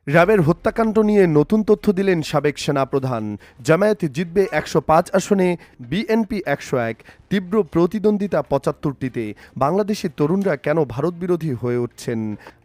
র্যাবের হত্যাকাণ্ড নিয়ে নতুন তথ্য দিলেন সাবেক সেনাপ্রধান। জামায়াত জিতবে ১০৫ আসনে, বিএনপি ১০১। তীব্র প্রতিদ্বন্দ্বিতা ৭৫টিতে। বাংলাদেশি তরুণরা কেন ভারত বিরোধী হয়ে উঠছেন?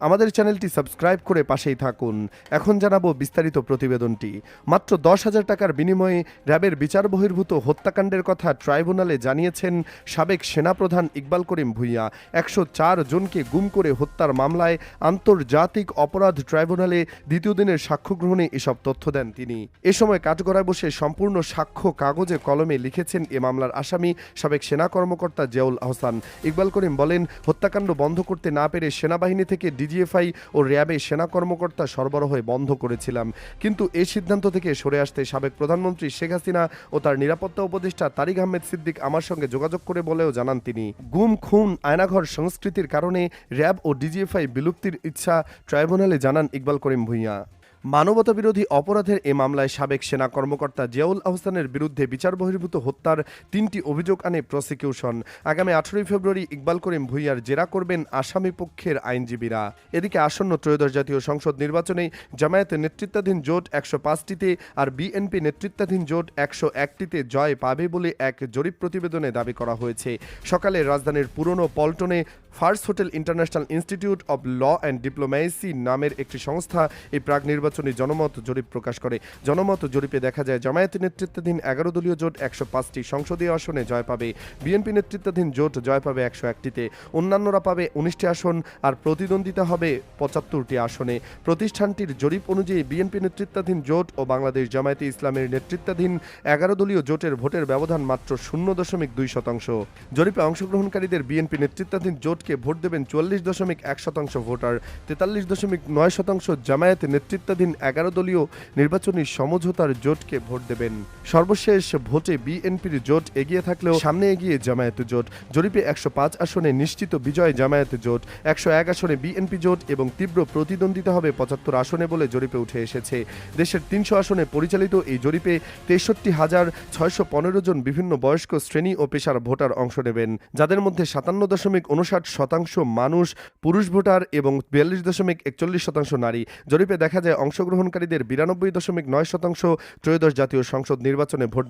আমাদের চ্যানেলটি সাবস্ক্রাইব করে পাশেই থাকুন। এখন জানাবো বিস্তারিত প্রতিবেদনটি। মাত্র ১০,০০০ টাকার বিনিময়ে র্যাবের বিচার বহির্ভূত হত্যাকাণ্ডের কথা ট্রাইব্যুনালে জানিয়েছেন সাবেক সেনাপ্রধান ইকবাল করিম ভূঁইয়া। ১০৪ জনকে গুম করে হত্যার মামলায় আন্তর্জাতিক অপরাধ ট্রাইব্যুনালে দ্বিতীয় দিনের সাক্ষ্য গ্রহণে এসব তথ্য দেন তিনি। এ সময় কাঠগড়ায় বসে সম্পূর্ণ সাক্ষ্য কাগজে কলমে লিখেছেন এ মামলার আসামি সাবেক সেনা কর্মকর্তা জিয়াউল আহসান। ইকবাল করিম বলেন, হত্যাকাণ্ড বন্ধ করতে না পেরে সেনাবাহিনী থেকে ডিজিএফআই ও র্যাবে সেনা কর্মকর্তা সরবরাহ বন্ধ করেছিলাম, কিন্তু এই সিদ্ধান্ত থেকে সরে আসতে সাবেক প্রধানমন্ত্রী শেখ হাসিনা ও তার নিরাপত্তা উপদেষ্টা তারিক আহমেদ সিদ্দিক আমার সঙ্গে যোগাযোগ করে বলেও জানান তিনি। গুম, খুন, আয়নাঘর সংস্কৃতির কারণে র্যাব ও ডিজিএফআই বিলুপ্তির ইচ্ছা ট্রাইব্যুনালে জানান ইকবাল করিম ভূঁইয়া। মানবতাবিরোধী অপরাধের এ মামলায় সাবেক সেনা কর্মকর্তা জিয়াউল আহসানের বিরুদ্ধে বিচার বহির্ভূত হত্যার ৩টি অভিযোগ আনে প্রসিকিউশন। আগামী ১৮ ফেব্রুয়ারি ইকবাল করিম ভূঁইয়ার জেরা করবেন আসামি পক্ষের আইনজীবীরা। এদিকে আসন্ন ত্রয়োদশ জাতীয় সংসদ নির্বাচনে জামায়াতের নেতৃত্বাধীন জোট ১০৫টিতে আর বিএনপি নেতৃত্বাধীন জোট ১০১টিতে জয় পাবে বলে এক জরিপ প্রতিবেদনে দাবি করা হয়েছে। সকালে রাজধানীর পুরনো পল্টনে first hotel international institute of law and diplomacy নামের একটি সংস্থা এই প্রাক নির্বাচনী জনমত জরিপ প্রকাশ করে। জনমত জরিপে দেখা যায় জামায়াতের নেতৃত্বাধীন ১১ দলীয় জোট ১০৫টি সংসদীয় আসনে জয় পাবে, বিএনপি নেতৃত্বাধীন জোট জয় পাবে ১০১টিতে, অন্যান্যরা পাবে ১৯টি আসন আর প্রতিদ্বন্দ্বিতা হবে ৭৫টি আসনে। প্রতিষ্ঠানটির জরিপ অনুযায়ী বিএনপি নেতৃত্বাধীন জোট ও বাংলাদেশ জামায়াতে ইসলামের নেতৃত্বাধীন ১১ দলীয় জোটের ভোটের ব্যবধান মাত্র ০.২%। জরিপে অংশগ্রহণকারীদের বিএনপি নেতৃত্বাধীন জোটকে ভোট দেবেন ৪৪.১% ভোটার, ৪৩.৯% জামায়াত নেতৃত্বাধীন ১১ দলীয় নির্বাচনী সমঝোতার জোটকে ভোট দেবেন। সর্বশেষ ভোটে বিএনপির জোট এগিয়ে থাকলেও সামনে এগিয়ে জামায়াত জোট। জরিপে ১০৫ আসনে নিশ্চিত বিজয় জামায়াত জোট, ১০১ আসনে বিএনপি জোট এবং তীব্র প্রতিদ্বন্দ্বিতা হবে ৭৫ আসনে বলে জরিপে উঠে এসেছে। দেশের ৩০০ আসনে পরিচালিত এই জরিপে ৬৩,৬১৫ জন বিভিন্ন বয়স্ক শ্রেণী ও পেশার ভোটার অংশ নেবেন, যাদের মধ্যে ৫৭.৫৯% মানুষ পুরুষ ভোটার এবং ৪২.৪১% নারী। জরিপে দেখা যায় অংশগ্রহণকারীদের ৯২.৯% ত্রয়োদশ জাতীয় সংসদ নির্বাচনে ভোট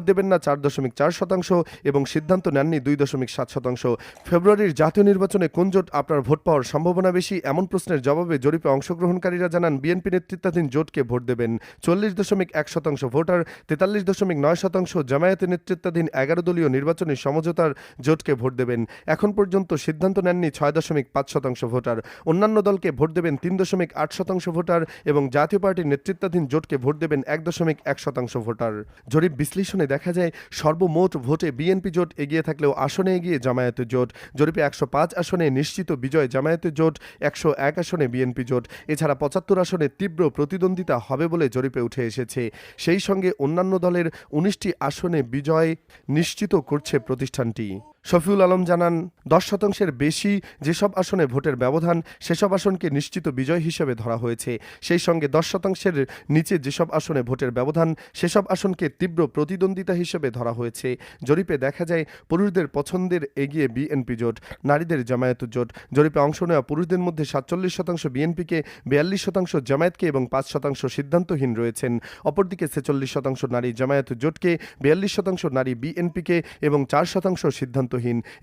দেবেন না ৪.৪% এবং সিদ্ধান্ত নেননি ২.৭%। ফেব্রুয়ারির জাতীয় নির্বাচনে কোন জোট আপনার ভোট পাওয়ার সম্ভাবনা বেশি, এমন প্রশ্নের জবাবে জরিপে অংশগ্রহণকারীরা জানান বিএনপি নেতৃত্বাধীন জোটকে ভোট দেবেন ৪০.১% ভোটার, ৪৩.৯% জামায়াতের নেতৃত্বাধীন ১১ দলীয় নির্বাচনী সমঝোতার জোটকে ভোট দেবেন। এখন পর্যন্ত সিদ্ধান্ত নেননি ৬.৫% ভোটার, অন্যান্য দলকে ভোট দেবেন ৩.৮% ভোটার এবং জাতীয় পার্টির নেতৃত্বাধীন জোটকে ভোট দেবেন ১.১% ভোটার। জরিপ বিশ্লেষণে দেখা যায় সর্বমোট ভোটে বিএনপি জোট এগিয়ে থাকলেও আসনে এগিয়ে জামায়াত জোট। জরিপে ১০৫ আসনে নিশ্চিত বিজয় জামায়াত জোট, ১০১ আসনে বিএনপি জোট। এছাড়া ৭৫ আসনে তীব্র প্রতিদ্বন্দ্বিতা হবে বলে জরিপে উঠে এসেছে। সেই সঙ্গে অন্যান্য দলের ১৯টি আসনে বিজয় নিশ্চিত করছে প্রতিষ্ঠানটি। শফিউল আলম জানান, ১০% বেশি যেসব আসনে ভোটের ব্যবধান সেসব আসনকে নিশ্চিত বিজয় হিসেবে ধরা হয়েছে। সেই সঙ্গে ১০% নিচে যেসব আসনে ভোটের ব্যবধান সেসব আসনকে তীব্র প্রতিদ্বন্দ্বিতা হিসেবে ধরা হয়েছে। জরিপে দেখা যায় পুরুষদের পছন্দের এগিয়ে বিএনপি জোট, নারীদের জামায়াত জোট। জরিপে অংশ নেওয়া পুরুষদের মধ্যে ৪৭% বিএনপিকে, ৪২% জামায়াতকে এবং ৫% সিদ্ধান্তহীন রয়েছেন। অপরদিকে ৪৬% নারী জামায়াত জোটকে, ৪২% নারী বিএনপিকে এবং ৪% সিদ্ধান্ত।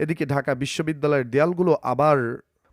এদিকে ঢাকা বিশ্ববিদ্যালয়ের দেয়ালগুলো আবার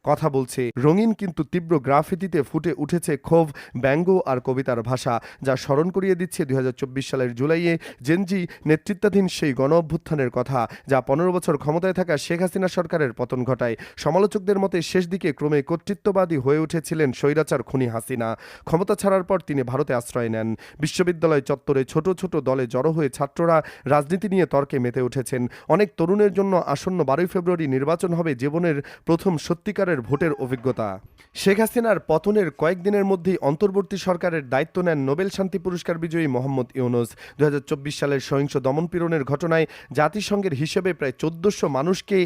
কথা বলছে। রঙিন কিন্তু তীব্র গ্রাফিতিতে ফুটে উঠেছে ক্ষোভ, ব্যঙ্গ আর কবিতার ভাষা, যা স্মরণ করিয়ে দিচ্ছে ২০২৪ সালের জুলাইয়ে জেনজি নেতৃত্বাধীন সেই গণ অভ্যুত্থানের কথা, যা ১৫ বছর ক্ষমতায় থাকা শেখ হাসিনা সরকারের পতন ঘটায়। সমালোচকদের মতে শেষ দিকে ক্রমে কর্তৃত্ববাদী হয়ে উঠেছিলেন স্বৈরাচার খুনি হাসিনা। ক্ষমতা ছাড়ার পর তিনি ভারতে আশ্রয় নেন। বিশ্ববিদ্যালয় চত্বরে ছোট ছোট দলে জড়ো হয়ে ছাত্ররা রাজনীতি নিয়ে তর্কে মেতে উঠেছেন। অনেক তরুণের জন্য আসন্ন ১২ ফেব্রুয়ারি নির্বাচন হবে জীবনের প্রথম সত্যিকারের ভোটের অভিজ্ঞতা। শেখ হাসিনার পতনের কয়েকদিনের মধ্যেই অন্তর্বর্তী সরকারের দায়িত্ব নেন নোবেল শান্তি পুরস্কার বিজয়ী মোহাম্মদ ইউনূস। ২০২৪ সালের সহিংস দমনপীড়নের ঘটনায় জাতিসংঘের হিসেবে প্রায় ১৪০০ মানুষকে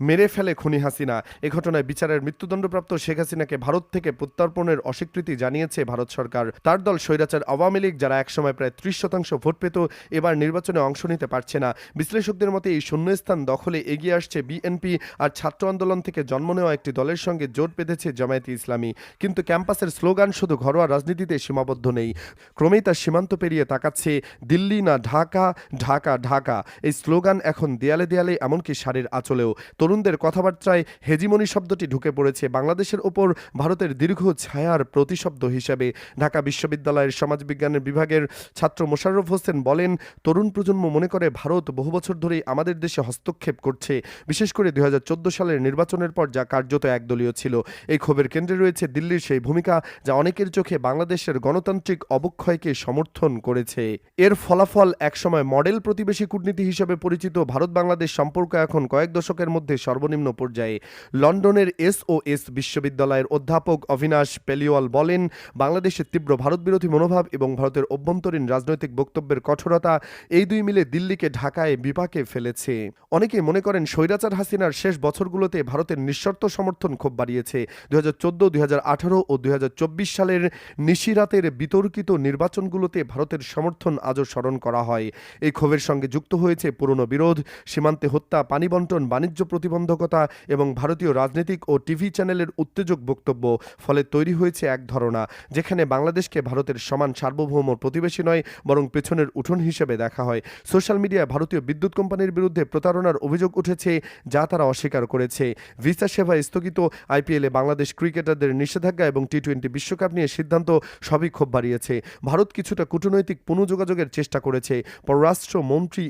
মেরে ফেলে খুনি হাসিনা। এ ঘটনায় বিচারের মৃত্যুদণ্ডপ্রাপ্ত শেখ হাসিনাকে ভারত থেকে প্রত্যর্পণের অস্বীকৃতি জানিয়েছে ভারত সরকার। তার দল স্বৈরাচার আওয়ামী লীগ, যারা একসময় প্রায় ৩০% ভোট পেত, এবার নির্বাচনে অংশ নিতে পারছে না। বিশ্লেষকদের মতে এই শূন্যস্থান দখলে এগিয়ে আসছে বিএনপি আর ছাত্র আন্দোলন থেকে জন্ম নেওয়া একটি দলের দলের সঙ্গে জোট বেঁধেছে জামায়াতে ইসলামী। কিন্তু ক্যাম্পাসের স্লোগান শুধু ঘরোয়া রাজনীতিতে সীমাবদ্ধ নেই, ক্রমেই তা সীমান্ত পেরিয়ে তাকাচ্ছে দিল্লি না ঢাকা, ঢাকা ঢাকা। এই স্লোগান এখন দেয়ালে দেয়ালে, এমনকি শাড়ির আঁচলেও। তরুণদের কথাবার্তায় হেজিমনি শব্দটি ঢুকে পড়েছে বাংলাদেশের ওপর ভারতের দীর্ঘ ছায়ার প্রতিশব্দ হিসেবে। ঢাকা বিশ্ববিদ্যালয়ের সমাজবিজ্ঞানের বিভাগের ছাত্র মোশাররফ হোসেন বলেন, তরুণ প্রজন্ম মনে করে ভারত বহু বছর ধরেই আমাদের দেশে হস্তক্ষেপ করছে, বিশেষ করে 2014 সালের নির্বাচনের পর যা কার্যত একদলীয় ছিল। এই ক্ষোভের কেন্দ্রে রয়েছে দিল্লির সেই ভূমিকা যা অনেকের চোখে বাংলাদেশের গণতান্ত্রিক অবক্ষয়কে সমর্থন করেছে। এর ফলাফল একসময় মডেল প্রতিবেশী কূটনীতি হিসেবে পরিচিত ভারত বাংলাদেশ সম্পর্ক এখন কয়েক দশকের মধ্যে সর্বনিম্ন পর্যায়ে। লন্ডনের SOS বিশ্ববিদ্যালয়ের অধ্যাপক অভিনাশ পেলিওয়াল বলেন, বাংলাদেশের তীব্র ভারতবিরোধী মনোভাব এবং ভারতের অভ্যন্তরীণ রাজনৈতিক বক্তব্যের কঠোরতা, এই দুই মিলে দিল্লিকে ঢাকায় বিপাকে ফেলেছে। অনেকেই মনে করেন স্বৈরাচার হাসিনার শেষ বছরগুলোতে ভারতের নিঃশর্ত সমর্থন ক্ষোভ বাড়িয়েছে। 2014, 2018 ও 2024 সালের নিশিরাতের বিতর্কিত নির্বাচনগুলোতে ভারতের সমর্থন আজও স্মরণ করা হয়। এই ক্ষোভের সঙ্গে যুক্ত হয়েছে পুরনো বিরোধ, সীমান্তে হত্যা, পানি বণ্টন, বাণিজ্য প্রতিবন্ধকতা এবং ভারতীয় রাজনৈতিক ও টিভি চ্যানেলের উত্তেজক বক্তব্য। ফলে তৈরি হয়েছে এক ধারণা যেখানে বাংলাদেশকে ভারতের সমান সার্বভৌম প্রতিবেশী নয়, বরং পেছনের উঠোন হিসেবে দেখা হয়। সোশ্যাল মিডিয়ায় ভারতীয় বিদ্যুৎ কোম্পানির বিরুদ্ধে প্রতারণার অভিযোগ উঠেছে, যা তারা অস্বীকার করেছে। ভিসা সেবা স্থগিত, IPL-এ বাংলাদেশ ক্রিকেটারদের নিষেধাজ্ঞা এবং T20 বিশ্বকাপ নিয়ে সিদ্ধান্ত সবই ক্ষোভ বাড়িয়েছে। ভারত কিছুটা কূটনৈতিক পুনঃযোগাযোগের চেষ্টা করেছে। পররাষ্ট্রমন্ত্রী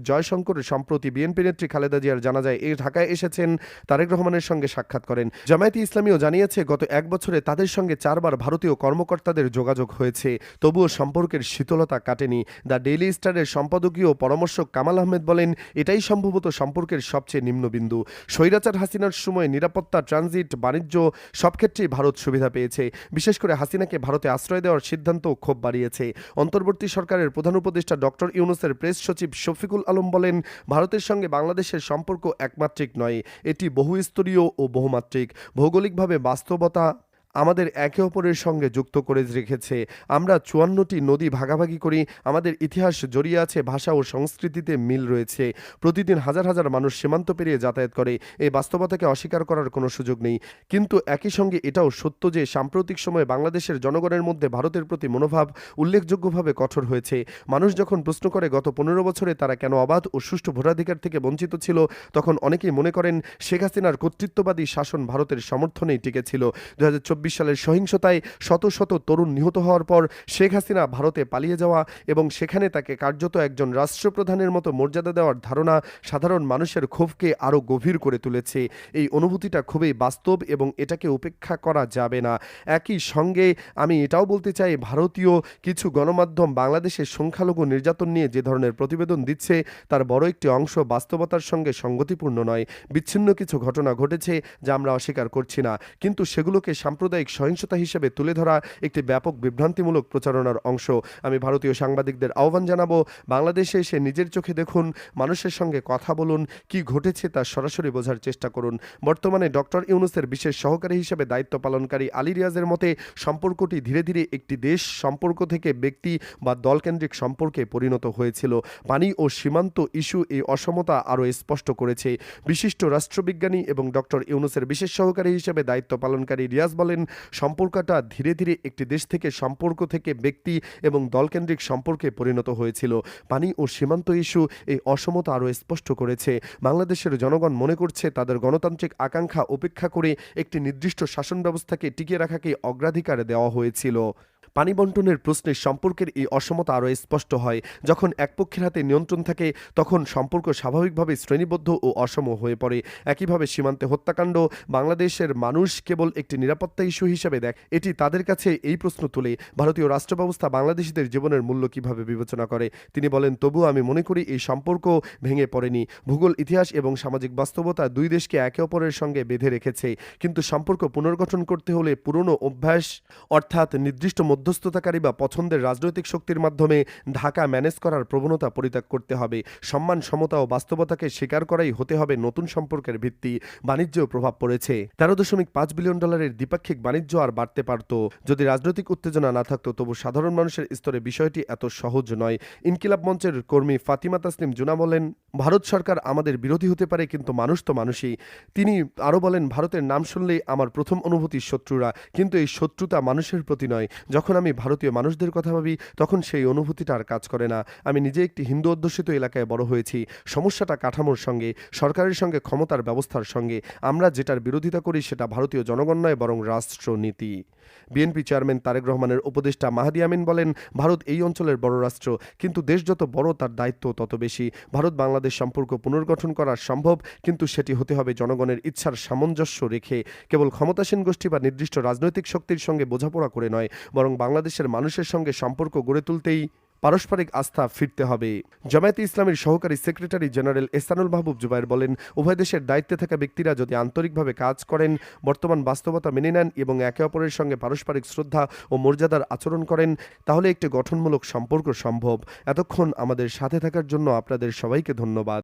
জয়শঙ্কর সম্প্রতি বিএনপি নেত্রী খালেদা জিয়ার জানাজায় ঢাকায় এসেছেন, তারেক রহমানের সঙ্গে সাক্ষাৎ করেন। জামায়াতে ইসলামীও জানিয়েছে, গত এক বছরে তাদের সঙ্গে 4 বার ভারতীয় কর্মকর্তাদের যোগাযোগ হয়েছে, তবুও সম্পর্কের শীতলতা কাটেনি। দ্য ডেইলি স্টারের সম্পাদকীয় পরামর্শক কামাল আহমেদ বলেন, এটাই সম্ভবত সম্পর্কের সবচেয়ে নিম্নবিন্দু। স্বৈরাচার হাসিনার সময় নিরাপত্তা, ট্রানজিট, বাণিজ্য সব ক্ষেত্রেই ভারত সুবিধা পেয়েছে। বিশেষ করে হাসিনাকে ভারতে আশ্রয় দেওয়ার সিদ্ধান্ত ক্ষোভ বাড়িয়েছে। অন্তর্বর্তী সরকারের প্রধান উপদেষ্টা ডক্টর ইউনূসের প্রেস সচিব শফিকুল আলম বলেন, ভারতের সঙ্গে বাংলাদেশের সম্পর্ক একমাত্রিক নয়, এটি বহুস্তরীয় ও বহুমাত্রিক। ভৌগোলিকভাবে বাস্তবতা আমাদের একে অপরের সঙ্গে যুক্ত করে রেখেছে। আমরা 54টি নদী ভাগাভাগি করি, আমাদের ইতিহাস জড়িয়ে আছে, ভাষা ও সংস্কৃতিতে মিল রয়েছে। প্রতিদিন হাজার হাজার মানুষ সীমান্ত পেরিয়ে যাতায়াত করে, এই বাস্তবতাকে অস্বীকার করার কোনো সুযোগ নেই। কিন্তু একই সঙ্গে এটাও সত্য যে সাম্প্রতিক সময়ে বাংলাদেশের জনগণের মধ্যে ভারতের প্রতি মনোভাব উল্লেখযোগ্যভাবে কঠোর হয়েছে। মানুষ যখন প্রশ্ন করে গত 15 বছরে তারা কেন অবাধ ও সুষ্ঠু ভোটাধিকার থেকে বঞ্চিত ছিল, তখন অনেকেই মনে করেন শেখ হাসিনার কর্তৃত্ববাদী শাসন ভারতের সমর্থনেই টিকেছিল। 2024 সালের সহিংসতায় শত শত তরুণ নিহত হওয়ার পর শেখ হাসিনা ভারতে পালিয়ে যাওয়া এবং সেখানে তাকে কার্যত একজন রাষ্ট্রপ্রধানের মতো মর্যাদা দেওয়ার ধারণা সাধারণ মানুষের ক্ষোভকে আরও গভীর করে তুলেছে। এই অনুভূতিটা খুবই বাস্তব এবং এটাকে উপেক্ষা করা যাবে না। একই সঙ্গে আমি এটাও বলতে চাই, ভারতীয় কিছু গণমাধ্যম বাংলাদেশের সংখ্যালঘু নির্যাতন নিয়ে যে ধরনের প্রতিবেদন দিচ্ছে তার বড় একটি অংশ বাস্তবতার সঙ্গে সঙ্গতিপূর্ণ নয়। বিচ্ছিন্ন কিছু ঘটনা ঘটেছে যা আমরা অস্বীকার করছি না, কিন্তু সেগুলোকে সাম্প্রদায়িক সহিংসতা হিসেবে তুলে ধরা একটি ব্যাপক বিভ্রান্তিমূলক প্রচারণার অংশ। আমি ভারতীয় সাংবাদিকদের আহ্বান জানাবো, বাংলাদেশে এসে নিজের চোখে দেখুন, মানুষের সঙ্গে কথা বলুন, কি ঘটেছে তা সরাসরি বোঝার চেষ্টা করুন। বর্তমানে ডক্টর ইউনূসের বিশেষ সহকারী হিসেবে দায়িত্ব পালনকারী আলী রিয়াজের মতে সম্পর্কটি ধীরে ধীরে একটি দেশ সম্পর্ক থেকে ব্যক্তি বা দলকেন্দ্রিক সম্পর্কে পরিণত হয়েছিল। পানি ও সীমান্ত ইস্যু এই অসমতা আরও স্পষ্ট করেছে। বিশিষ্ট রাষ্ট্রবিজ্ঞানী এবং ডক্টর ইউনূসের বিশেষ সহকারী হিসেবে দায়িত্ব পালনকারী রিয়াজ বলেন, সম্পর্কটা ধীরে ধীরে একটি দেশ থেকে সম্পর্ক থেকে ব্যক্তি এবং দলকেন্দ্রিক সম্পর্কে পরিণত হয়েছিল। পানি ও সীমান্ত ইস্যু এই অসমতা আরও স্পষ্ট করেছে। বাংলাদেশের জনগণ মনে করছে তাদের গণতান্ত্রিক আকাঙ্ক্ষা উপেক্ষা করে একটি নির্দিষ্ট শাসন ব্যবস্থাকে টিকিয়ে রাখাকে অগ্রাধিকার দেওয়া হয়েছিল। পানি বণ্টনের প্রশ্নে সম্পর্কের এই অসমতা আরও স্পষ্ট হয়। যখন এক পক্ষের হাতে নিয়ন্ত্রণ থাকে তখন সম্পর্ক স্বাভাবিকভাবে শ্রেণীবদ্ধ ও অসম হয়ে পড়ে। একইভাবে সীমান্তে হত্যাকাণ্ড বাংলাদেশের মানুষ কেবল একটি নিরাপত্তা ইস্যু হিসেবে দেখ, এটি তাদের কাছে এই প্রশ্ন তুলে, ভারতীয় রাষ্ট্র ব্যবস্থা বাংলাদেশিদের জীবনের মূল্য কিভাবে বিবেচনা করে। তিনি বলেন, তবুও আমি মনে করি এই সম্পর্ক ভেঙে পড়েনি। ভূগোল, ইতিহাস এবং সামাজিক বাস্তবতা দুই দেশকে একে অপরের সঙ্গে বেঁধে রেখেছে, কিন্তু সম্পর্ক পুনর্গঠন করতে হলে পুরনো অভ্যাস অর্থাৎ নির্দিষ্ট মধ্যস্থতাকারী বা পছন্দের রাজনৈতিক শক্তির মাধ্যমে ঢাকা ম্যানেজ করার প্রবণতা পরিত্যাগ করতে হবে। সম্মান, সমতা ও বাস্তবতাকে স্বীকার করাই হতে হবে নতুন সম্পর্কের ভিত্তি। বাণিজ্যেও প্রভাব পড়েছে। $13.5 বিলিয়ন দ্বিপাক্ষিক বাণিজ্য আর বাড়তে পারত যদি রাজনৈতিক উত্তেজনা না থাকতো। তবু সাধারণ মানুষের স্তরে বিষয়টি এত সহজ নয়। ইনকিলাব মঞ্চের কর্মী ফাতিমা তাসনিম জুনা বলেন, ভারত সরকার আমাদের বিরোধী হতে পারে, কিন্তু মানুষ তো মানুষই। তিনি আরও বলেন, ভারতের নাম শুনলেই আমার প্রথম অনুভূতি শত্রুরা, কিন্তু এই শত্রুতা মানুষের প্রতি নয়। যখন আমি ভারতীয় মানুষদের কথা ভাবি তখন সেই অনুভূতিটা আর কাজ করে না। আমি নিজে একটি হিন্দু অধ্যুষিত এলাকায় বড় হয়েছি। সমস্যাটা কাঠামোর সঙ্গে, সরকারের সঙ্গে, ক্ষমতার ব্যবস্থার সঙ্গে। আমরা যেটার বিরোধিতা করি সেটা ভারতীয় জনগণ নয়, বরং রাষ্ট্রনীতি। বিএনপি চেয়ারম্যান তারেক রহমানের উপদেষ্টা মাহদি আমিন বলেন, ভারত এই অঞ্চলের বড় রাষ্ট্র, কিন্তু দেশ যত বড় তার দায়িত্ব তত বেশি। ভারত বাংলাদেশ সম্পর্ক পুনর্গঠন করা সম্ভব, কিন্তু সেটি হতে হবে জনগণের ইচ্ছার সামঞ্জস্য রেখে। কেবল ক্ষমতাসীন গোষ্ঠী বা নির্দিষ্ট রাজনৈতিক শক্তির সঙ্গে বোঝাপড়া করে নয়, বরং বাংলাদেশের মানুষের সঙ্গে সম্পর্ক গড়ে তুলতেই পারস্পরিক আস্থা ফিরতে হবে। জামায়াতে ইসলামীর সহকারী সেক্রেটারি জেনারেল এহসানুল মাহবুব জুবায়ের বলেন, উভয় দেশের দায়িত্বে থাকা ব্যক্তিরা যদি আন্তরিকভাবে কাজ করেন, বর্তমান বাস্তবতা মেনে নেন এবং একে অপরের সঙ্গে পারস্পরিক শ্রদ্ধা ও মর্যাদার আচরণ করেন, তাহলে একটি গঠনমূলক সম্পর্ক সম্ভব। এতক্ষণ আমাদের সাথে থাকার জন্য আপনাদের সবাইকে ধন্যবাদ।